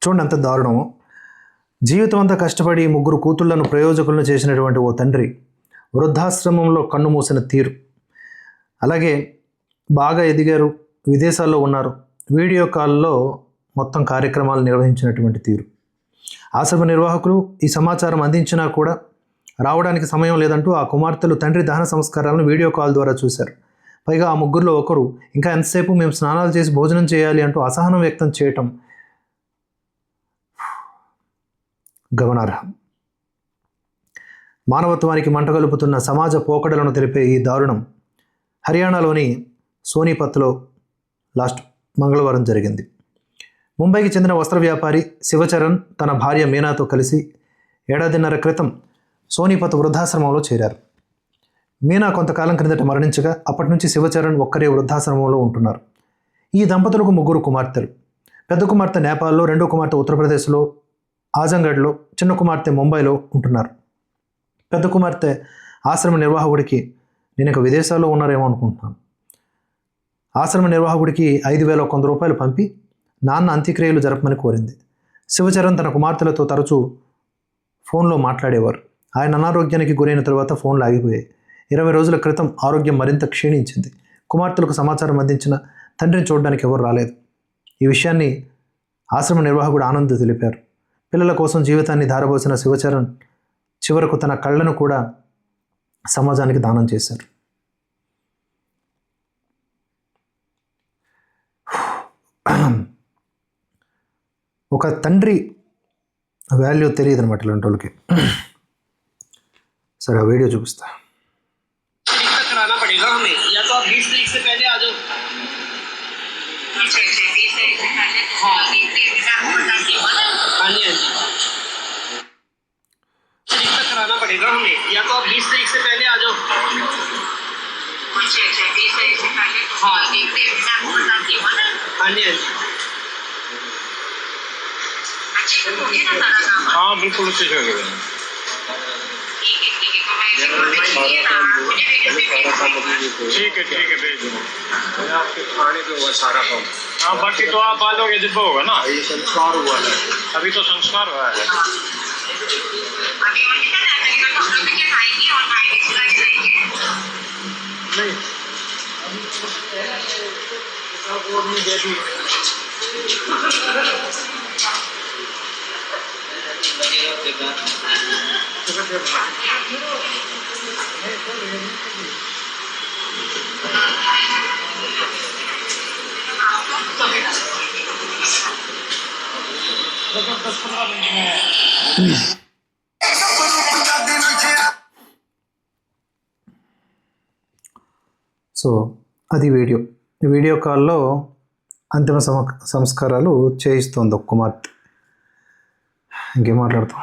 చూడండి ఎంత దారుణమో. జీవితం అంతా కష్టపడి 3 కూతుళ్లను ప్రయోజకులను చేసినటువంటి ఓ తండ్రి వృద్ధాశ్రమంలో కన్ను మూసిన తీరు. అలాగే బాగా ఎదిగారు, విదేశాల్లో ఉన్నారు, వీడియో కాల్లో మొత్తం కార్యక్రమాలు నిర్వహించినటువంటి తీరు. ఆశ్రమ నిర్వాహకులు ఈ సమాచారం అందించినా కూడా రావడానికి సమయం లేదంటూ ఆ కుమార్తెలు తండ్రి దహన సంస్కారాలను వీడియో కాల్ ద్వారా చూశారు. పైగా ఆ 3లో ఒకరు ఇంకా ఎంతసేపు మేము స్నానాలు చేసి భోజనం చేయాలి అంటూ అసహనం వ్యక్తం చేయటం గమనార్హం. మానవత్వానికి మంటగలుపుతున్న సమాజ పోకడలను తెలిపే ఈ దారుణం హర్యానాలోని సోనీపత్లో లాస్ట్ మంగళవారం జరిగింది. ముంబైకి చెందిన వస్త్ర వ్యాపారి శివచరణ్ తన భార్య మీనాతో కలిసి 1.5 ఏళ్ల క్రితం సోనీపత్ వృద్ధాశ్రమంలో చేరారు. మీనా కొంతకాలం క్రిందట మరణించగా అప్పటి నుంచి శివచరణ్ ఒక్కరే వృద్ధాశ్రమంలో ఉంటున్నారు. ఈ దంపతులకు 3 కుమార్తెలు. పెద్ద కుమార్తె నేపాల్లో, రెండో కుమార్తె ఉత్తరప్రదేశ్లో ఆజంగఢ్లో, చిన్న కుమార్తె ముంబైలో ఉంటున్నారు. పెద్ద కుమార్తె ఆశ్రమ నిర్వాహకుడికి నేను ఇక విదేశాల్లో ఉన్నారేమో అనుకుంటున్నాను. ఆశ్రమ నిర్వాహకుడికి 5,100 రూపాయలు పంపి నాన్న అంత్యక్రియలు జరపమని కోరింది. శివచరణ్ తన కుమార్తెలతో తరచూ ఫోన్లో మాట్లాడేవారు. ఆయన అనారోగ్యానికి గురైన తరువాత ఫోన్లు ఆగిపోయాయి. 20 రోజుల క్రితం ఆరోగ్యం మరింత క్షీణించింది. కుమార్తెలకు సమాచారం అందించిన తండ్రిని చూడడానికి ఎవరు రాలేదు. ఈ విషయాన్ని ఆశ్రమ నిర్వాహకుడు ఆనంద్ తెలిపారు. పిల్లల కోసం జీవితాన్ని ధారపోసిన శివచరణ్ చివరకు తన కళ్ళను కూడా సమాజానికి దానం చేశారు. ఒక తండ్రి వాల్యూ తెలియదు అనమాట ఇలాంటి వాళ్ళకి. సరే ఆ వీడియో చూపిస్తా. कराना पड़ेगा हमें, या तो आप 20 तारीख से पहले आ जाओ। अच्छा 20 तारीख से पहले तो हाँ देखते हैं, मैं आपको बताती हूँ ना। हाँ जी अच्छे से हो गया ना सारा काम? हाँ बिल्कुल अच्छे से हो गया। ठीक है तो मैं इसे बोल रही है ना, मुझे ठीक है भेज दूँगा। मैं आपके खाने पे हुआ सारा काम। हाँ बाकी तो आप आ जाओगे जब होगा ना। ये संस्कार हुआ है, अभी तो संस्कार हुआ है। अभी और कितना टाइम लगेगा? तो हम लोग क्या खाएंगे और खाएंगे सिला के खाएंगे नहीं वो नहीं देती సో అది వీడియో కాల్లో అంతిమ సంస్కారాలు చేయిస్తోంది ఒక కుమార్తె. ఇంకేం మాట్లాడతాం.